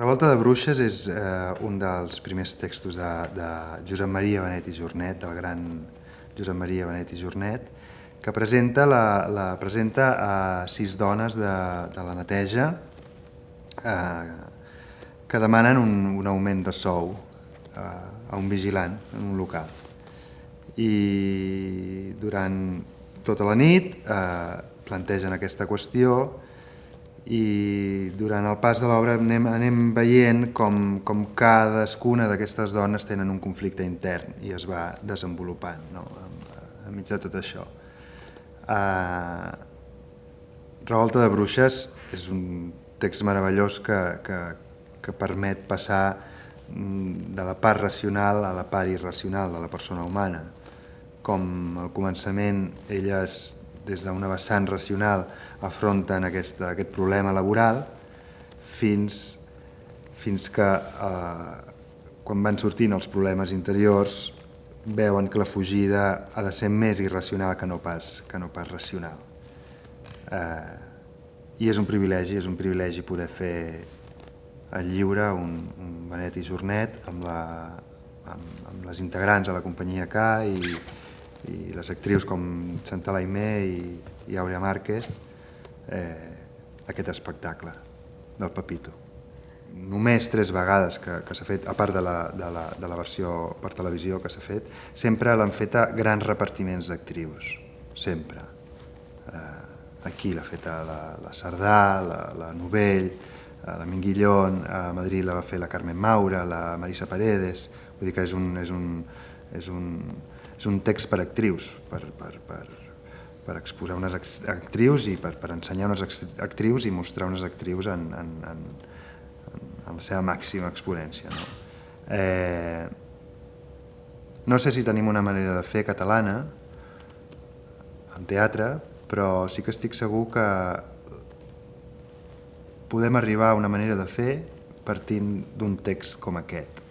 Revolta de Bruixes és un dels primers textos de Josep Maria Benet i Jornet, del gran Josep Maria Benet i Jornet, que presenta a 6 dones de la neteja que demanen un augment de sou a un vigilant en un local. I durant tota la nit plantegen aquesta qüestió i durant el pas de l'obra anem veient com cadascuna d'aquestes dones tenen un conflicte intern i es va desenvolupant, no? Enmig de tot això. Revolta de Bruixes és un text meravellós que permet passar de la part racional a la part irracional de la persona humana. Com al començament elles, des d'una vessant racional, afronten aquest problema laboral fins que quan van sortint els problemes interiors veuen que la fugida ha de ser més irracional que no pas racional. I és un privilegi poder fer el llibre, un Benet i Jornet, amb les integrants de la companyia K i les actrius com Chantal Aimé i Aurea Márquez, aquest espectacle del Pepito. Només 3 vegades que s'ha fet, a part de la versió per televisió que s'ha fet, sempre l'han feta grans repartiments d'actrius, sempre. Aquí l'ha feta la Sardà, la Novell, la Minguillón, a Madrid la va fer la Carmen Maura, la Marisa Paredes, vull dir que és un text per actrius, per exposar unes actrius i per ensenyar unes actrius i mostrar unes actrius en la seva màxima exponència. No sé si tenim una manera de fer catalana en teatre, però sí que estic segur que podem arribar a una manera de fer partint d'un text com aquest.